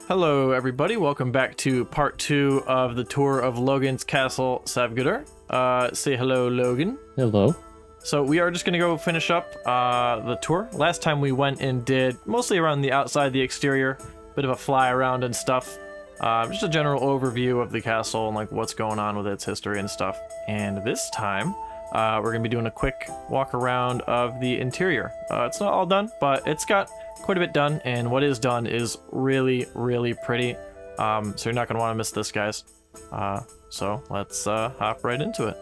Hello everybody, welcome back to part 2 of the tour of Logan's castle, Savguder. Say hello, Logan. Hello. So we are just going to go finish up the tour. Last time we went and did mostly around the outside, the exterior, bit of a fly around and stuff. Just a general overview of the castle and like what's going on with its history and stuff. And this time, we're going to be doing a quick walk around of the interior. It's not all done, but it's got quite a bit done, and what is done is really, really pretty. So you're not going to want to miss this, guys. So let's hop right into it.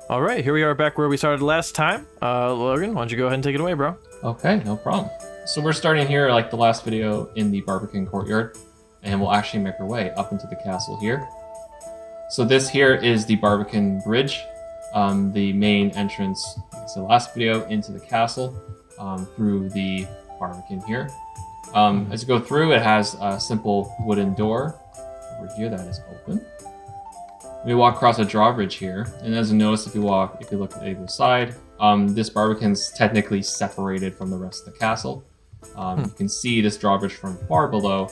All right, here we are back where we started last time. Logan, why don't you go ahead and take it away, bro? Okay, no problem. So we're starting here, like the last video, in the Barbican courtyard, and we'll actually make our way up into the castle here. So this here is the Barbican Bridge, the main entrance, like I said last video, into the castle through the Barbican here. As you go through, it has a simple wooden door over here that is open. We walk across a drawbridge here, and as you notice, if you look at either side, this Barbican's technically separated from the rest of the castle. You can see this drawbridge from far below,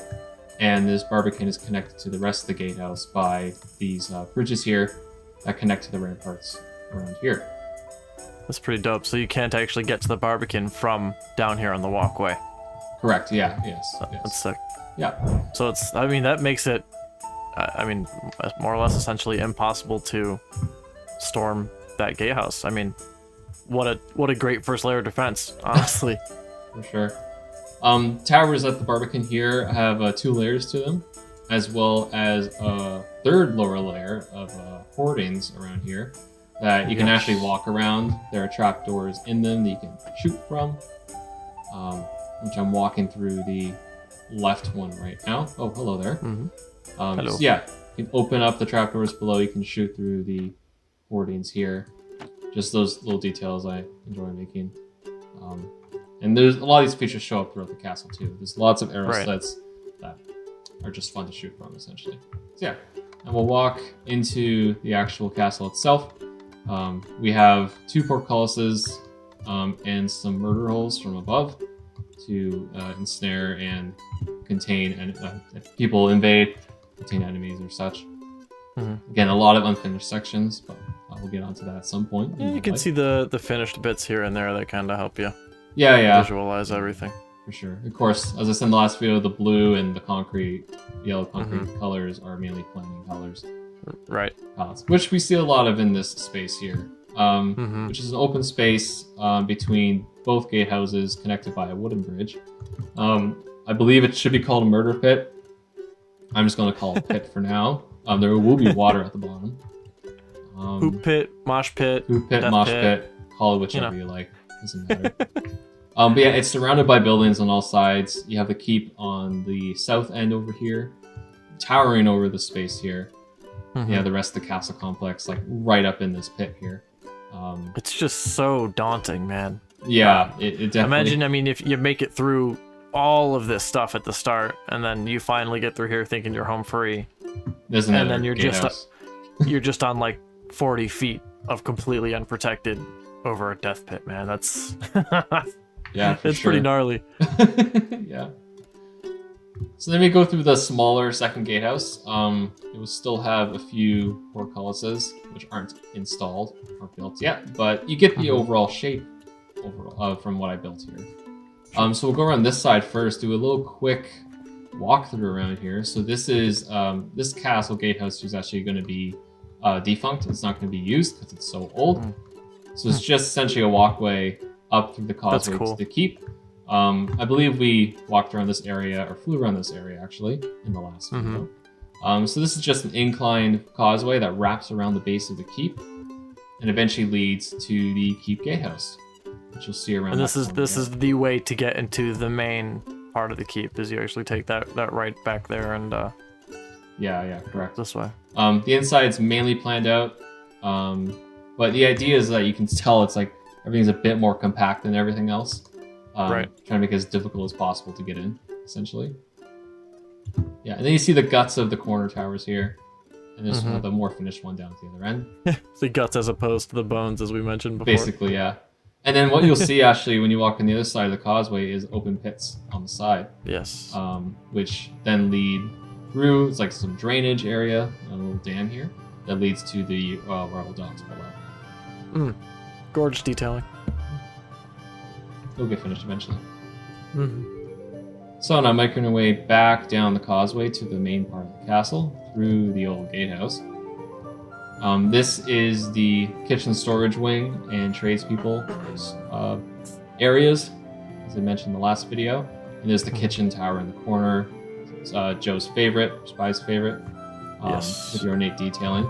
and this Barbican is connected to the rest of the gatehouse by these bridges here that connect to the ramparts around here. That's pretty dope. So you can't actually get to the Barbican from down here on the walkway. Correct, yeah, yes. That's sick. Yeah. So it's, I mean, that makes it, more or less essentially impossible to storm that gatehouse. I mean, what a great first layer of defense, honestly. For sure. Towers at the Barbican here have 2 layers to them, as well as a third lower layer of hoardings around here that you can actually walk around. There are trapdoors in them that you can shoot from, which I'm walking through the left one right now. Oh, hello there. Hello. So yeah, you can open up the trapdoors below. You can shoot through the hoardings here. Just those little details I enjoy making. And there's a lot of these features show up throughout the castle too. There's lots of arrow slits that are just fun to shoot from, essentially. So yeah, and we'll walk into the actual castle itself. We have 2 portcullises and some murder holes from above to ensnare and contain, and if people invade, contain enemies or such. Again, a lot of unfinished sections, but we'll get onto that at some point. Yeah, you can see the finished bits here and there that kind of help you visualize everything. For sure. Of course, as I said in the last video, the blue and the yellow concrete colors are mainly planning colors. Right. Which we see a lot of in this space here, which is an open space between both gatehouses connected by a wooden bridge. I believe it should be called a murder pit. I'm just going to call it a pit for now. There will be water at the bottom. Hoop pit, mosh pit, mosh pit, call it whichever you like. Doesn't matter. But yeah, it's surrounded by buildings on all sides. You have the keep on the south end over here, towering over the space here. Yeah, the rest of the castle complex, like right up in this pit here. It's just so daunting, man. Yeah, it definitely... Imagine, I mean, if you make it through all of this stuff at the start, and then you finally get through here thinking you're home free, and then you're just on like 40 feet of completely unprotected over a death pit, man. That's yeah, it's pretty gnarly. Yeah. So then we go through the smaller second gatehouse. It will still have a few portcullises which aren't installed or built yet, but you get the overall shape from what I built here. So we'll go around this side first, do a little quick walkthrough around here. So this is this castle gatehouse is actually going to be defunct. It's not going to be used because it's so old. So it's just essentially a walkway up through the causeway to the keep. I believe we walked around this area, or flew around this area actually, in the last video. So this is just an inclined causeway that wraps around the base of the keep, and eventually leads to the keep gatehouse, which you'll see around. And this is the way to get into the main part of the keep, is you actually take that right back there and yeah, correct. This way. The inside's mainly planned out, but the idea is that you can tell it's like everything's a bit more compact than everything else. Trying to make it as difficult as possible to get in, essentially. Yeah, and then you see the guts of the corner towers here, and there's the more finished one down at the other end. The guts as opposed to the bones, as we mentioned before. Basically, yeah. And then what you'll see actually when you walk on the other side of the causeway is open pits on the side, Yes. which then lead through. It's like some drainage area, a little dam here that leads to the rubble docks below. Gorgeous detailing. It'll get finished eventually. Mm-hmm. So now making our way back down the causeway to the main part of the castle through the old gatehouse. This is the kitchen storage wing and tradespeople areas, as I mentioned in the last video. And there's the kitchen tower in the corner. It's Joe's favorite, Spy's favorite, Yes. with your ornate detailing.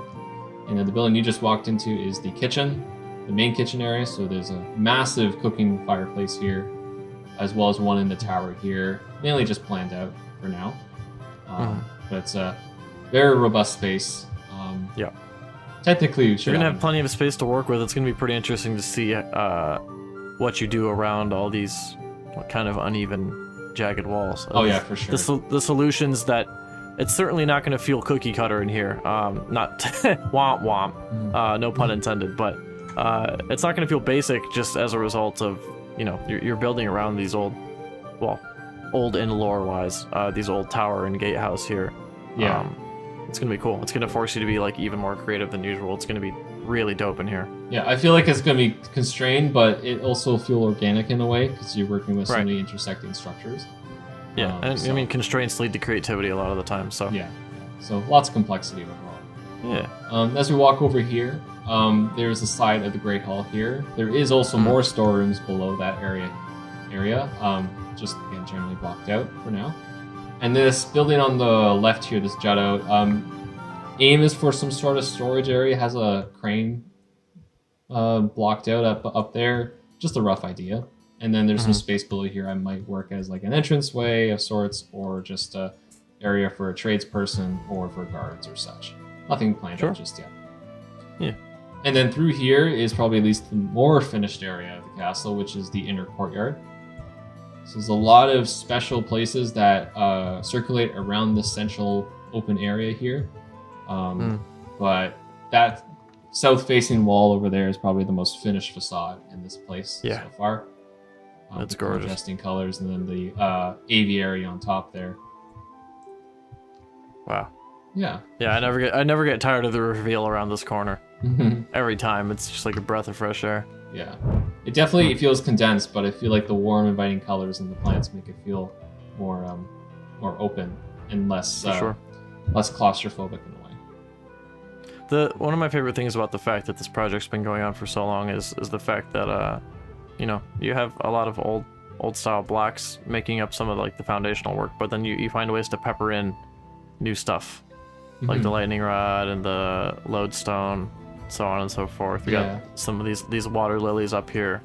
And then the building you just walked into is the kitchen, the main kitchen area. So there's a massive cooking fireplace here, as well as one in the tower here, mainly just planned out for now. But it's a very robust space. Yeah. Technically, You're gonna have plenty of space to work with. It's gonna be pretty interesting to see what you do around all these kind of uneven, jagged walls. Oh yeah, for sure. The solutions that it's certainly not gonna feel cookie cutter in here. Not womp womp. No pun intended. But it's not gonna feel basic just as a result of you're building around these old in lore wise, these old tower and gatehouse here. Yeah. It's gonna be cool. It's gonna force you to be like even more creative than usual. It's gonna be really dope in here. Yeah, I feel like it's gonna be constrained, but it also feel organic in a way because you're working with so many intersecting structures. Yeah, and I mean constraints lead to creativity a lot of the time. So yeah. So lots of complexity overall. Yeah. As we walk over here, there's the side of the Great Hall here. There is also more storerooms below that area. Just again generally blocked out for now. And this building on the left here, this jut out, aim is for some sort of storage area. Has a crane blocked out up there. Just a rough idea. And then there's some space below here. I might work as like an entranceway of sorts, or just a area for a tradesperson or for guards or such. Nothing planned out just yet. Yeah. And then through here is probably at least the more finished area of the castle, which is the inner courtyard. So there's a lot of special places that circulate around the central open area here. But that south-facing wall over there is probably the most finished facade in this place so far. That's gorgeous. Contrasting colors, and then the aviary on top there. Wow. Yeah. Yeah, I never get tired of the reveal around this corner. Every time, it's just like a breath of fresh air. Yeah. It definitely feels condensed, but I feel like the warm, inviting colors and the plants make it feel more open and less less claustrophobic in a way. One of my favorite things about the fact that this project's been going on for so long is the fact that you have a lot of old style blocks making up some of like the foundational work, but then you find ways to pepper in new stuff, like the lightning rod and the lodestone, so on and so forth. We got some of these water lilies up here,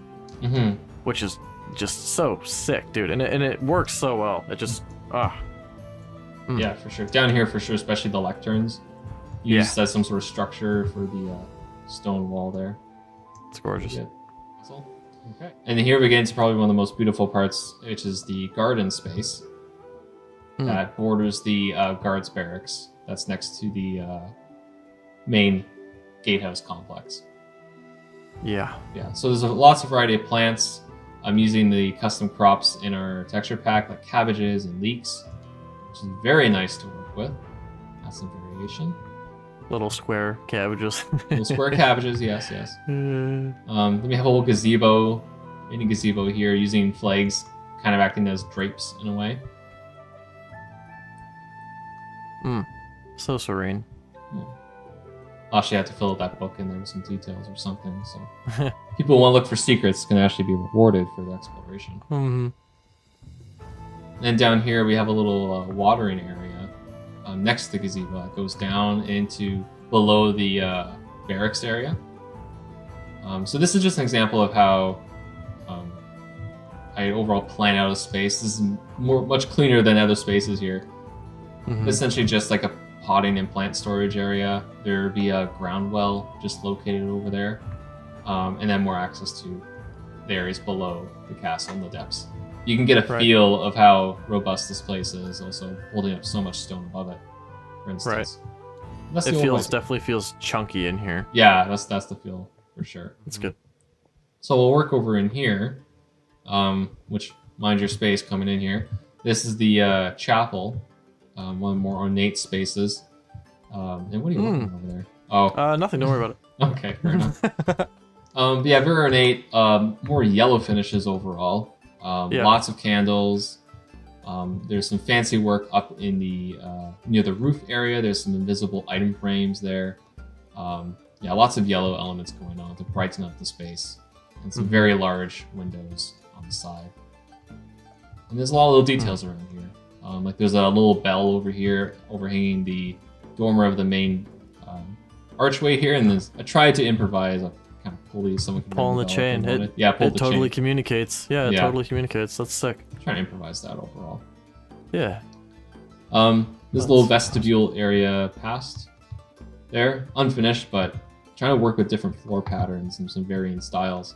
which is just so sick, dude, and it works so well. It just Yeah, for sure. Down here for sure, especially the lecterns used as some sort of structure for the stone wall there. It's gorgeous. Yeah. Okay. And then here we get into probably one of the most beautiful parts, which is the garden space that borders the guards barracks. That's next to the main gatehouse complex. Yeah. Yeah. So there's lots of variety of plants. I'm using the custom crops in our texture pack, like cabbages and leeks, which is very nice to work with. That's some variation. Little square cabbages. Little square cabbages, yes. Then we have a whole gazebo, mini gazebo here, using flags, kind of acting as drapes in a way. So serene. Yeah. Actually, I have to fill out that book in there with some details or something. So people who want to look for secrets can actually be rewarded for the exploration. And down here we have a little watering area next to the gazebo that goes down into below the barracks area. So this is just an example of how I overall plan out a space. This is much cleaner than other spaces here. Essentially just like a potting and plant storage area. There would be a ground well just located over there. And then more access to the areas below the castle in the depths. You can get a feel of how robust this place is, also holding up so much stone above it, for instance. It definitely feels chunky in here. Yeah, that's the feel for sure. That's good. So we'll work over in here, which mind your space coming in here. This is the chapel, one of the more ornate spaces. And what are you looking over there? Oh, Nothing. Don't worry about okay, fair enough. But yeah, very ornate. More yellow finishes overall. Yeah. Lots of candles. There's some fancy work up in the near the roof area. There's some invisible item frames there. Yeah, lots of yellow elements going on to brighten up the space, and some very large windows on the side. And there's a lot of little details around here. Like there's a little bell over here overhanging the dormer of the main archway here, and I tried to improvise a kind of pulley someone can pulling the ring the bell if they chain. wanted. Yeah, pull It the totally chain. communicates. Yeah, it Yeah. totally communicates. That's sick. Trying to improvise that overall. Yeah. This little vestibule area past there, unfinished, but trying to work with different floor patterns and some varying styles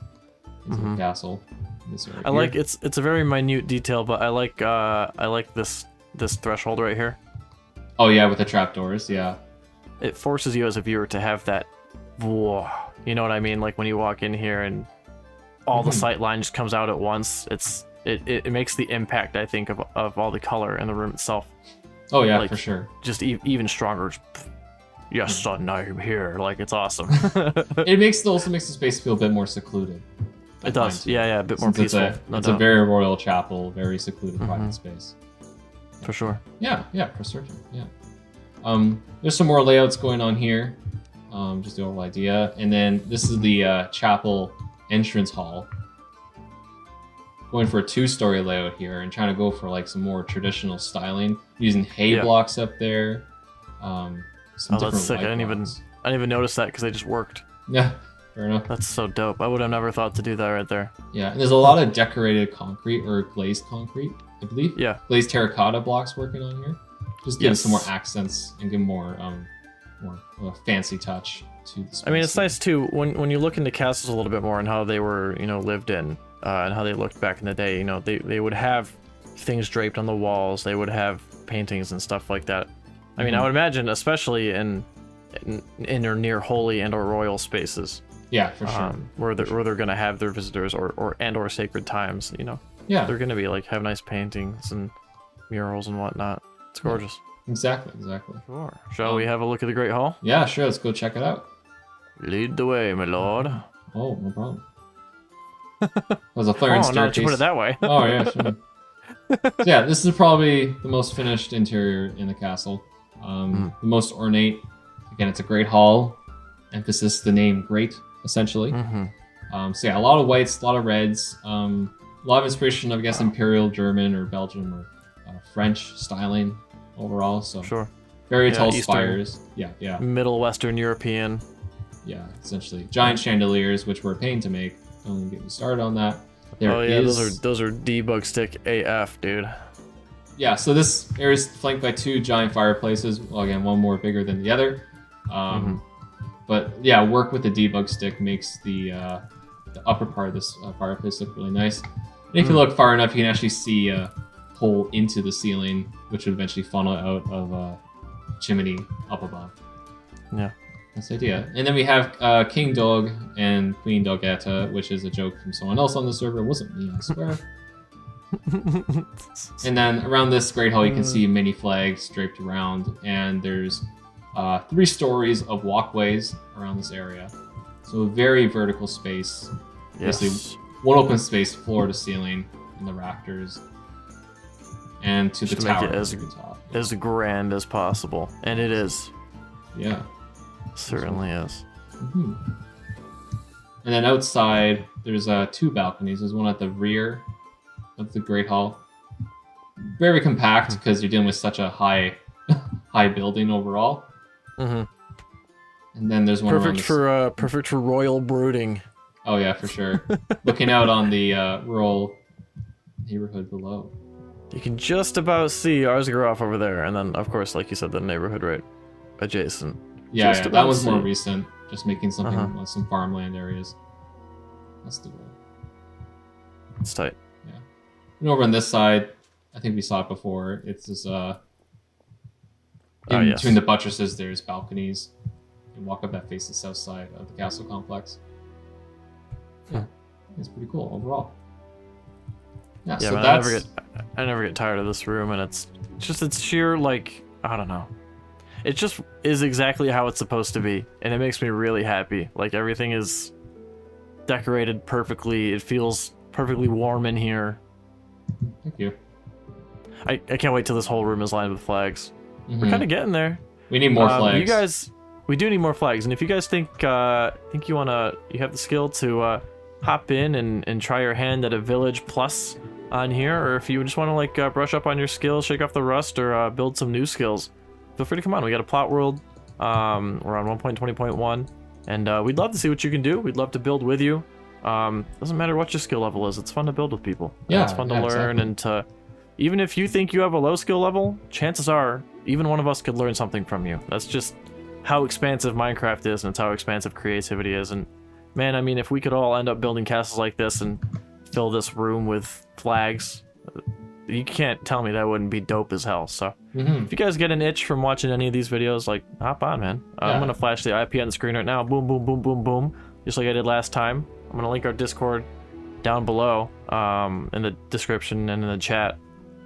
into the castle. In this area I like it's a very minute detail, but I like this threshold right here. Oh yeah, with the trapdoors, yeah. It forces you as a viewer to have that, whoa, you know what I mean? Like when you walk in here and all the sight line just comes out at once. It makes the impact, I think, of all the color in the room itself Oh yeah, like, for sure. just even stronger. Yes, son, I'm here. Like it's awesome. It also makes the space feel a bit more secluded. It does. Yeah, a bit more Since peaceful. It's a very royal chapel, very secluded private space. For sure. Yeah, for certain. Yeah. There's some more layouts going on here. Just the overall idea, and then this is the chapel entrance hall. Going for a 2-story layout here, and trying to go for like some more traditional styling, using hay blocks up there. Some different that's sick. I white didn't blocks. even notice that because they just worked. Yeah, fair enough. That's so dope. I would have never thought to do that right there. Yeah, and there's a lot of decorated concrete or glazed concrete, I believe. Yeah. Glazed terracotta blocks working on here. Just give some more Yes. accents and give more of a fancy touch to the space. I mean, it's nice too when you look into castles a little bit more and how they were, lived in, and how they looked back in the day. They would have things draped on the walls. They would have paintings and stuff like that. I mean, I would imagine, especially in or near holy and or royal spaces, Yeah, for sure. where they're gonna have their visitors or sacred times. Yeah, They're gonna be like have nice paintings and murals and whatnot. It's gorgeous. exactly. Sure. Shall we have a look at the Great Hall? Yeah, sure. Let's go check it out. Lead the way, my lord. Oh, no problem. There's a third Oh, now staircase. that you put it that way. Oh yeah, sure. So yeah, this is probably the most finished interior in the castle. The most ornate. Again, it's a great hall. Emphasis the name great, essentially. So yeah, a lot of whites, a lot of reds. A lot of inspiration, I guess, Imperial German or Belgium or French styling overall. So Sure. very Yeah, tall Eastern. spires. Yeah. Middle Western European. Yeah, essentially giant chandeliers, which we're paying to make. Don't even get me started on that. There is- those are debug stick AF, dude. Yeah, so this area is flanked by 2 giant fireplaces. Well, again, one more bigger than the other. But yeah, work with the debug stick makes the upper part of this fireplace look really nice. And if you look far enough, you can actually see a hole into the ceiling, which would eventually funnel out of a chimney up above. Yeah. That's the idea. And then we have King Dog and Queen Dogetta, which is a joke from someone else on the server. It wasn't me, I swear. And then around this great hall, you can see many flags draped around, and there's 3 stories of walkways around this area. So a very vertical space. Yes. Basically, one open space, floor to ceiling, in the rafters, and to Just the to make tower it at the top. as grand as possible, and it is. Yeah. Certainly is. And then outside, there's 2 balconies. There's one at the rear of the Great Hall. Very compact because you're dealing with such a high building overall. And then there's one around Perfect for royal brooding. Oh yeah, for sure. Looking out on the rural neighborhood below. You can just about see Arzgaroth over there, and then of course, like you said, the neighborhood right adjacent. Yeah, Just that about was more see. recent. Just making something with some farmland areas. That's the goal. It's tight. Yeah. And over on this side, I think we saw it before. It's this in between the buttresses, there's balconies. You can walk up that face the south side of the castle complex. Yeah. It's pretty cool overall. Yeah, Yeah, so man, that's... I never get tired of this room, and it's sheer, like, I don't know. It just is exactly how it's supposed to be, and it makes me really happy. Like, everything is decorated perfectly. It feels perfectly warm in here. Thank you. I can't wait till this whole room is lined with flags. We're kind of getting there. We need more flags. You guys, we do need more flags, and if you guys think you have the skill to hop in and try your hand at a village plus on here, or if you just want to like brush up on your skills, shake off the rust, or build some new skills, feel free to come on. We got a plot world. We're on 1.20.1, and we'd love to see what you can do. We'd love to build with you. Doesn't matter what your skill level is. It's fun to build with people. Yeah, it's fun to learn, exactly. and to even if you think you have a low skill level, chances are even one of us could learn something from you. That's just how expansive Minecraft is, and it's how expansive creativity is. And man, I mean, if we could all end up building castles like this and fill this room with flags, you can't tell me that wouldn't be dope as hell. So if you guys get an itch from watching any of these videos, like, hop on, man. I'm gonna flash the IP on the screen right now. Boom, boom, boom, boom, boom, just like I did last time. I'm gonna link our Discord down below in the description and in the chat.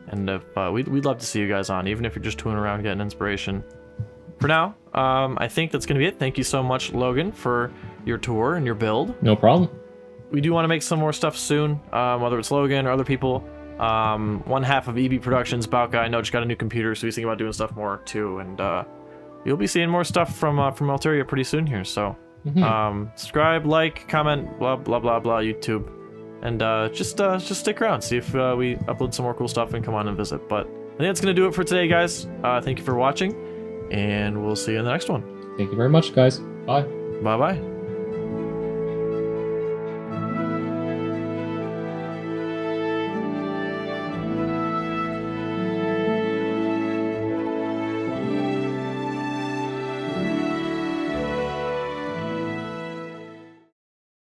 And if we'd love to see you guys on, even if you're just touring around getting inspiration. For now, I think that's gonna be it. Thank you so much, Logan, for your tour and your build. No problem. We do want to make some more stuff soon, whether it's Logan or other people. One half of EB Productions, Bauka, I know, just got a new computer, so he's thinking about doing stuff more too. And you'll be seeing more stuff from Altyria pretty soon here. So subscribe, like, comment, blah blah blah blah, YouTube, and just stick around, see if we upload some more cool stuff and come on and visit. But I think that's gonna do it for today, guys. Thank you for watching, and we'll see you in the next one. Thank you very much, guys. Bye. Bye bye.